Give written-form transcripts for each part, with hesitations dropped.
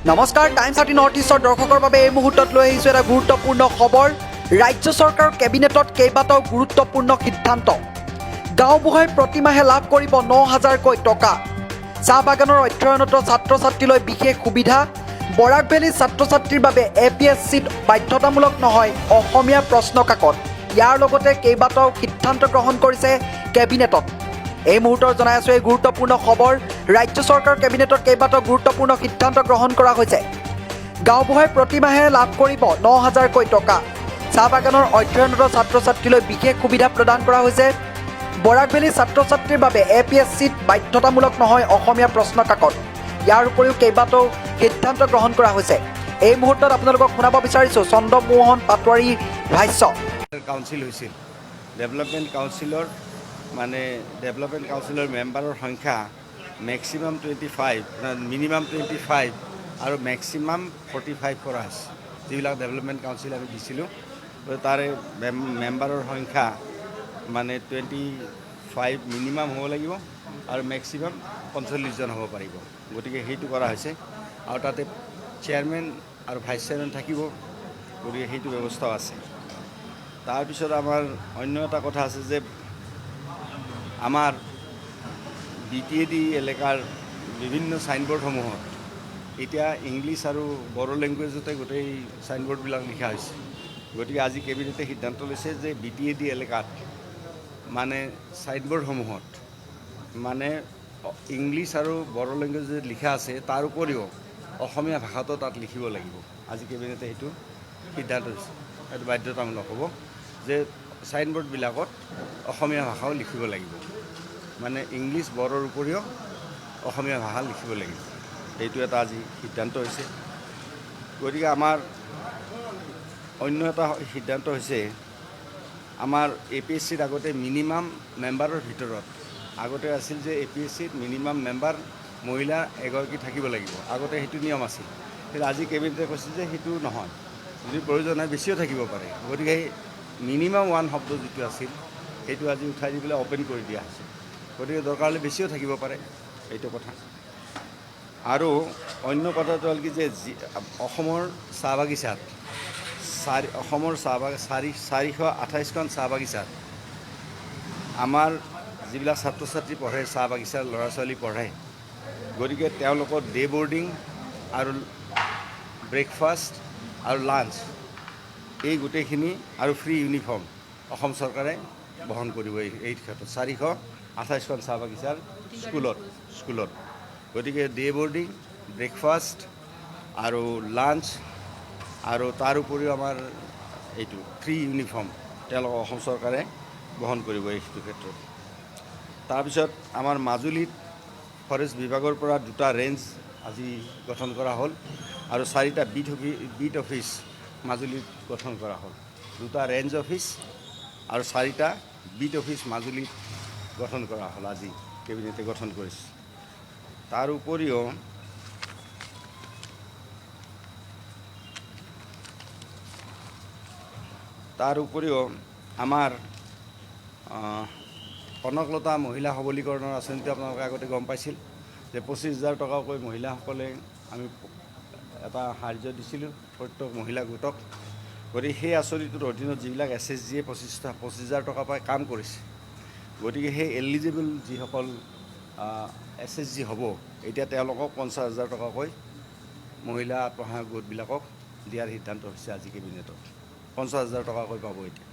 নমস্কাৰ, times 30 north ইষ্টৰ দৰ্শকৰ বাবে এই মুহূৰ্তত লৈ আহিছোঁ এটা গুৰুত্বপূৰ্ণ খবৰ। ৰাজ্য চৰকাৰৰ কেবিনেটত কেইবাটাও গুৰুত্বপূৰ্ণ সিদ্ধান্ত। গাঁওবুঢ়াই প্ৰতিমাহে লাভ কৰিব ৯,০০০কৈ টকা। চাহ বাগানৰ অধ্যয়নৰত ছাত্ৰ ছাত্ৰীলৈ বিশেষ সুবিধা। বৰাক ভেলীৰ ছাত্ৰ ছাত্ৰীৰ বাবে APSCত বাধ্যতামূলক নহয় অসমীয়া প্ৰশ্ন কাকত। ইয়াৰ লগতে কেইবাটাও সিদ্ধান্ত গ্ৰহণ কৰিছে কেবিনেটত। এই মুহূৰ্তত জনাই আছোঁ এই গুৰুত্বপূৰ্ণ খবৰ। ৰাজ্য চৰকাৰৰ কেবিনেটত কেইবাটাও গুৰুত্বপূৰ্ণ সিদ্ধান্ত গ্ৰহণ কৰা হৈছে। গাঁওবুঢ়াই প্ৰতিমাহে লাভ কৰিব ৯,০০০কৈ টকা। চাহ বাগানৰ অধ্যয়নৰত ছাত্ৰ ছাত্ৰীলৈ বিশেষ সুবিধা প্ৰদান কৰা হৈছে। বৰাক ভেলীৰ ছাত্ৰ ছাত্ৰীৰ বাবে APSCত বাধ্যতামূলক নহয় অসমীয়া প্ৰশ্ন কাকত। ইয়াৰ উপৰিও কেইবাটাও সিদ্ধান্ত গ্ৰহণ কৰা হৈছে। এই মুহূৰ্তত আপোনালোকক শুনাব বিচাৰিছোঁ চন্দ্ৰমোহন পাটোৱাৰীৰ ভাষ্য। কাউন্সিল হৈছিল। ডেভেলপমেণ্ট কাউন্সিলৰ মেম্বাৰৰ সংখ্যা মেক্সিমাম 25, মিনিমাম 25 আৰু মেক্সিমাম 45 কৰা হৈছে। যিবিলাক ডেভেলপমেণ্ট কাউন্সিল আমি দিছিলোঁ তাৰে মেম্বাৰৰ সংখ্যা 25 মিনিমাম হ'ব লাগিব আৰু মেক্সিমাম 45জন হ'ব পাৰিব। গতিকে সেইটো কৰা হৈছে আৰু তাতে চেয়াৰমেন আৰু ভাইচ চেয়াৰমেন থাকিব। গতিকে সেইটো ব্যৱস্থাও আছে। তাৰপিছত আমাৰ অন্য এটা কথা আছে যে আমাৰ BTAD এলেকাৰ বিভিন্ন ছাইনবোৰ্ডসমূহত এতিয়া ইংলিছ আৰু বড়ো লেংগুৱেজতে গোটেই ছাইনবোৰ্ডবিলাক লিখা হৈছে। গতিকে আজি কেবিনেটে সিদ্ধান্ত লৈছে যে BTAD এলেকাত ছাইনবোৰ্ডসমূহত ইংলিছ আৰু বড়ো লেংগুৱেজত লিখা আছে, তাৰ উপৰিও অসমীয়া ভাষাটো তাত লিখিব লাগিব। আজি কেবিনেটে সেইটো সিদ্ধান্ত লৈছে। সেইটো বাধ্যতামূলক হ'ব যে ছাইনবোৰ্ডবিলাকত অসমীয়া ভাষাও লিখিব লাগিব। ইংলিছ বড়োৰ উপৰিও অসমীয়া ভাষা লিখিব লাগিব। এইটো এটা আজি সিদ্ধান্ত হৈছে। গতিকে আমাৰ অন্য এটা সিদ্ধান্ত হৈছে আমাৰ APSCত আগতে মিনিমাম মেম্বাৰৰ ভিতৰত আগতে আছিল যে APSCত মিনিমাম মেম্বাৰ মহিলা এগৰাকী থাকিব লাগিব। আগতে সেইটো নিয়ম আছিল। কিন্তু আজি কেবিনেটে কৈছে যে সেইটো নহয়, যদি প্ৰয়োজন হয় বেছিও থাকিব পাৰে। গতিকে সেই মিনিমাম 1 শব্দ যিটো আছিল সেইটো আজি উঠাই দি পেলাই অ'পেন কৰি দিয়া হৈছে। গতিকে দৰকাৰ হ'লে বেছিও থাকিব পাৰে, এইটো কথা। আৰু অন্য কথাটো হ'ল কি যে অসমৰ চাহ বাগিচাত 428খন চাহ বাগিচাত আমাৰ যিবিলাক ছাত্ৰ ছাত্ৰী পঢ়ে, চাহ বাগিচাৰ ল'ৰা ছোৱালী পঢ়ে, গতিকে তেওঁলোকৰ ডে বৰ্ডিং আৰু ব্ৰেকফাষ্ট আৰু লাঞ্চ এই গোটেইখিনি আৰু ফ্ৰী ইউনিফৰ্ম অসম চৰকাৰে বহন কৰিব। এই ক্ষেত্ৰত 428খন চাহ বাগিচাৰ স্কুলত গতিকে ডে বৰ্ডিং, ব্ৰেকফাষ্ট আৰু লাঞ্চ আৰু তাৰ উপৰিও আমাৰ এইটো ফ্ৰী ইউনিফৰ্ম তেওঁলোকক অসম চৰকাৰে বহন কৰিব এইটো ক্ষেত্ৰত। তাৰপিছত আমাৰ মাজুলীত ফৰেষ্ট বিভাগৰ পৰা 2টা ৰেঞ্জ আজি গঠন কৰা হ'ল আৰু 4টা বিট অফিচ মাজুলীত গঠন কৰা হ'ল। 2টা ৰেঞ্জ অফিচ আৰু 4টা বিট অফিচ মাজুলীত গঠন কৰা হ'ল। আজি কেবিনেটে গঠন কৰিছে। তাৰ উপৰিও আমাৰ কনকলতা মহিলা সবলীকৰণৰ আঁচনিটো আপোনালোকে আগতে গম পাইছিল যে 25,000 টকাকৈ মহিলাসকলে আমি এটা সাহাৰ্য দিছিলোঁ প্ৰত্যেক মহিলা গোটক। গতিকে সেই আঁচনিটোৰ অধীনত যিবিলাক SSGয়ে 25,000 টকা পাই কাম কৰিছে, গতিকে সেই এলিজিবল যিসকল SSG হ'ব, এতিয়া তেওঁলোকক 50,000 টকাকৈ মহিলা আত্মসহায়ক গোটবিলাকক দিয়াৰ সিদ্ধান্ত হৈছে আজি কেবিনেটত। 50,000 টকাকৈ পাব এতিয়া।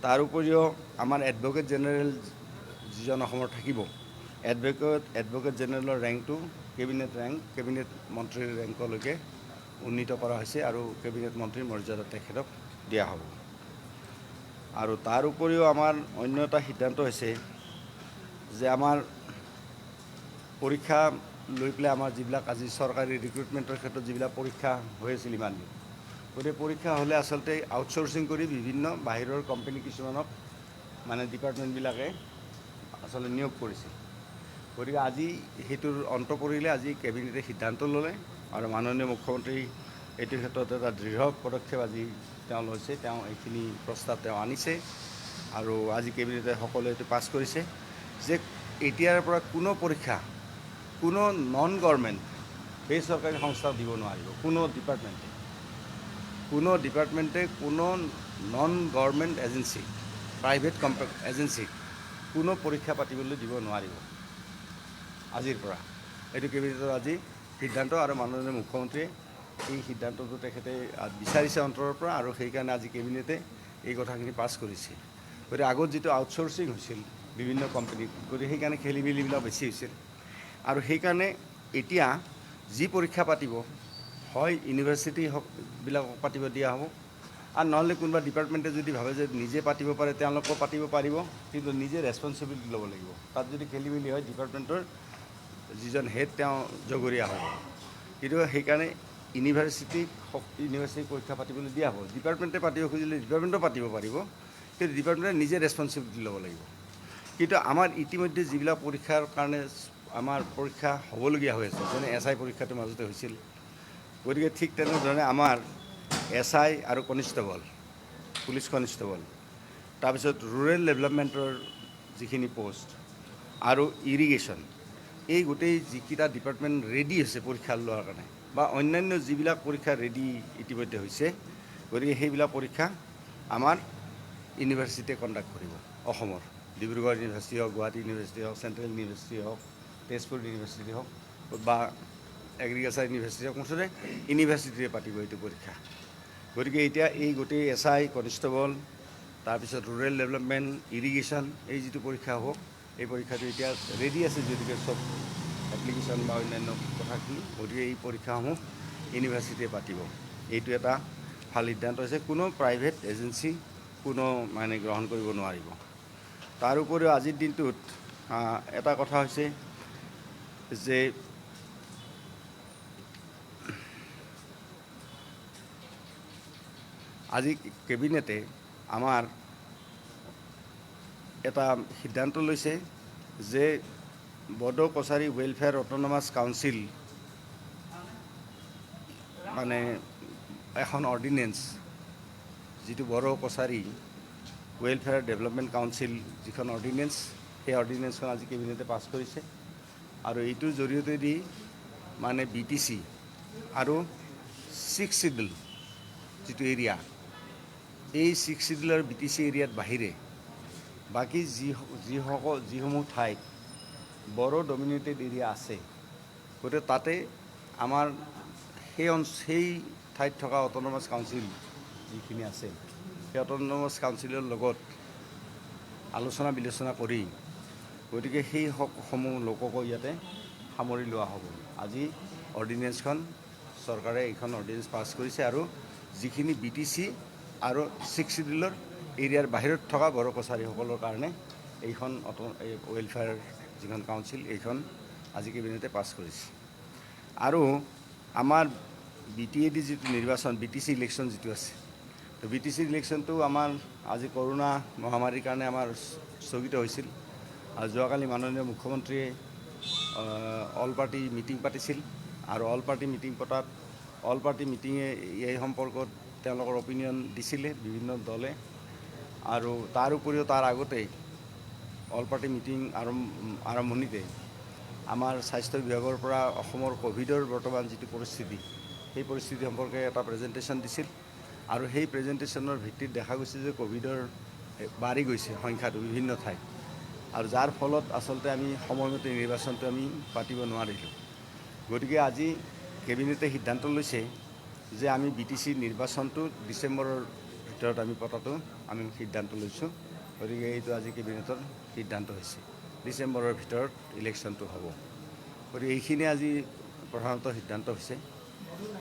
তাৰ উপৰিও আমাৰ এডভোকেট জেনেৰেল যিজন অসমৰ থাকিব, এডভোকেট জেনেৰেলৰ ৰেংকটো কেবিনেট মন্ত্ৰীৰ ৰেংকলৈকে উন্নীত কৰা হৈছে আৰু কেবিনেট মন্ত্ৰীৰ মৰ্যাদা তেখেতক দিয়া হ'ব। আৰু তাৰ উপৰিও আমাৰ অন্য এটা সিদ্ধান্ত হৈছে যে আমাৰ পৰীক্ষা লৈ পেলাই আমাৰ যিবিলাক আজি চৰকাৰী ৰিক্ৰুটমেণ্টৰ ক্ষেত্ৰত যিবিলাক পৰীক্ষা হৈ আছিল ইমান দিন, গতিকে পৰীক্ষা হ'লে আচলতে আউটচোৰ্চিং কৰি বিভিন্ন বাহিৰৰ কোম্পানী কিছুমানক ডিপাৰ্টমেণ্টবিলাকে আচলতে নিয়োগ কৰিছিল। গতিকে আজি সেইটোৰ অন্ত পৰিলে। আজি কেবিনেটে সিদ্ধান্ত ল'লে আৰু মাননীয় মুখ্যমন্ত্ৰী এইটো ক্ষেত্ৰত এটা দৃঢ় পদক্ষেপ আজি তেওঁ লৈছে। তেওঁ এইখিনি প্ৰস্তাৱ তেওঁ আনিছে আৰু আজি কেবিনেটে সকলোৱে এইটো পাছ কৰিছে যে এতিয়াৰ পৰা কোনো পৰীক্ষা, কোনো নন গভৰ্ণমেণ্ট বেচৰকাৰী সংস্থাক দিব নোৱাৰিব কোনো ডিপাৰ্টমেণ্টে কোনো নন গভৰ্ণমেণ্ট এজেঞ্চি প্ৰাইভেট এজেঞ্চিক কোনো পৰীক্ষা পাতিবলৈ দিব নোৱাৰিব আজিৰ পৰা। এইটো কেবিনেটৰ আজি সিদ্ধান্ত আৰু মাননীয় মুখ্যমন্ত্ৰীয়ে এই সিদ্ধান্তটো তেখেতে বিচাৰিছে অন্তৰৰ পৰা, আৰু সেইকাৰণে আজি কেবিনেটে এই কথাখিনি পাছ কৰিছে। গতিকে আগত যিটো আউটচোৰ্চিং হৈছিল বিভিন্ন কোম্পানীত, গতিকে সেইকাৰণে খেলি মেলিবিলাক বেছি হৈছিল। আৰু সেইকাৰণে এতিয়া যি পৰীক্ষা পাতিব হয় ইউনিভাৰ্চিটি বিলাকক পাতিব দিয়া হ'ব, আৰু নহ'লে কোনোবা ডিপাৰ্টমেণ্টে যদি ভাবে যে নিজে পাতিব পাৰে তেওঁলোকেও পাতিব পাৰিব, কিন্তু নিজে ৰেছপনচিবিলিটি ল'ব লাগিব। তাত যদি খেলি মেলি হয় ডিপাৰ্টমেণ্টৰ যিজন হেড তেওঁ জগৰীয়া হ'ব। কিন্তু সেইকাৰণে ইউনিভাৰ্চিটিক পৰীক্ষা পাতিবলৈ দিয়া হ'ব। ডিপাৰ্টমেণ্টে পাতিব খুজিলে ডিপাৰ্টমেণ্টেও পাতিব পাৰিব, কিন্তু ডিপাৰ্টমেণ্টে নিজে ৰেছপনচিবিলিটি ল'ব লাগিব। কিন্তু আমাৰ ইতিমধ্যে যিবিলাক পৰীক্ষাৰ কাৰণে আমাৰ পৰীক্ষা হ'বলগীয়া হৈ আছে, যেনে SI পৰীক্ষাটো মাজতে হৈছিল, গতিকে ঠিক তেনেধৰণে আমাৰ SI আৰু কনিষ্টেবল, পুলিচ কনিষ্টেবল, তাৰপিছত ৰুৰেল ডেভেলপমেণ্টৰ যিখিনি পোষ্ট আৰু ইৰিগেশ্যন, এই গোটেই যিকেইটা ডিপাৰ্টমেণ্ট ৰেডি হৈছে পৰীক্ষা লোৱাৰ কাৰণে, বা অন্যান্য যিবিলাক পৰীক্ষা ৰেডি ইতিমধ্যে হৈছে, গতিকে সেইবিলাক পৰীক্ষা আমাৰ ইউনিভাৰ্চিটিয়ে কণ্ডাক্ট কৰিব। অসমৰ ডিব্ৰুগড় ইউনিভাৰ্চিটি হওক, গুৱাহাটী ইউনিভাৰ্চিটি হওক, চেণ্ট্ৰেল ইউনিভাৰ্চিটি হওক, তেজপুৰ ইউনিভাৰ্চিটি হওক, বা এগ্ৰিকালচাৰ ইউনিভাৰ্চিটি হওক, মুঠতে ইউনিভাৰ্চিটিয়ে পাতিব এইটো পৰীক্ষা। গতিকে এতিয়া এই গোটেই SI কনিষ্টেবল, তাৰপিছত ৰুৰেল ডেভেলপমেণ্ট, ইৰিগেশ্যন, এই যিটো পৰীক্ষা হ'ব, এই পৰীক্ষাটো এতিয়া ৰেডি আছে যদিকে চব এপ্লিকেশ্যন বা অন্যান্য কথাখিনি, গতিকে এই পৰীক্ষাসমূহ ইউনিভাৰ্চিটিয়ে পাতিব। এইটো এটা ভাল সিদ্ধান্ত হৈছে। কোনো প্ৰাইভেট এজেঞ্চি কোনো গ্ৰহণ কৰিব নোৱাৰিব। তাৰ উপৰিও আজিৰ দিনটোত এটা কথা হৈছে যে আজি কেবিনেটে আমাৰ এটা সিদ্ধান্ত লৈছে যে Bodo Kachari welfare autonomous council এখন অৰ্ডিনেঞ্চ, যিটো Bodo Kachari welfare development council যিখন অৰ্ডিনেঞ্চ, সেই অৰ্ডিনেঞ্চখন আজি কেবিনেটে পাছ কৰিছে। আৰু এইটোৰ জৰিয়তেদি BTC আৰু 6 চিডুল যিটো এৰিয়া, এই 6 চিডুলৰ BTC এৰিয়াত বাহিৰে বাকী যিসমূহ ঠাইত বড়ো ডমিনেটেড এৰিয়া আছে, গতিকে তাতে আমাৰ সেই ঠাইত থকা অট'নমাছ কাউন্সিল যিখিনি আছে, সেই অট'নমাছ কাউন্সিলৰ লগত আলোচনা বিলোচনা কৰি, গতিকে সেই সমূহ লোককো ইয়াতে সামৰি লোৱা হ'ব। আজি অৰ্ডিনেঞ্চখন চৰকাৰে এইখন অৰ্ডিনেঞ্চ পাছ কৰিছে, আৰু যিখিনি BTC আৰু 6 চিডুলৰ এৰিয়াৰ বাহিৰত থকা বড়ো কছাৰীসকলৰ কাৰণে এইখন ৱেলফেয়াৰ যিখন কাউন্সিল, এইখন আজি কেবিনেটে পাছ কৰিছে। আৰু আমাৰ BTAD যিটো নিৰ্বাচন, BTC ইলেকশ্যন যিটো আছে, তো BTC ইলেকশ্যনটো আমাৰ আজি কৰোণা মহামাৰীৰ কাৰণে আমাৰ স্থগিত হৈছিল। আৰু যোৱাকালি মাননীয় মুখ্যমন্ত্ৰীয়ে অল পাৰ্টি মিটিং পাতিছিল, আৰু অল পাৰ্টি মিটিং পতাত অল পাৰ্টি মিটিঙে এই সম্পৰ্কত তেওঁলোকৰ অপিনিয়ন দিছিলে বিভিন্ন দলে। আৰু তাৰ উপৰিও তাৰ আগতেই অল পাৰ্টি মিটিং আৰম্ভণিতে আমাৰ স্বাস্থ্য বিভাগৰ পৰা অসমৰ ক'ভিডৰ বৰ্তমান যিটো পৰিস্থিতি, সেই পৰিস্থিতি সম্পৰ্কে এটা প্ৰেজেণ্টেশ্যন দিছিল। আৰু সেই প্ৰেজেণ্টেশ্যনৰ ভিত্তিত দেখা গৈছে যে ক'ভিডৰ বাঢ়ি গৈছে সংখ্যাটো বিভিন্ন ঠাইত, আৰু যাৰ ফলত আচলতে আমি সময়মতে নিৰ্বাচনটো আমি পাতিব নোৱাৰিলোঁ। গতিকে আজি কেবিনেটে সিদ্ধান্ত লৈছে যে আমি BTC নিৰ্বাচনটো ডিচেম্বৰৰ ভিতৰত আমি পতাটো আমি সিদ্ধান্ত লৈছোঁ। গতিকে এইটো আজি কেবিনেটৰ সিদ্ধান্ত হৈছে, ডিচেম্বৰৰ ভিতৰত ইলেকশ্যনটো হ'ব। গতিকে এইখিনিয়ে আজি প্ৰধানত সিদ্ধান্ত হৈছে।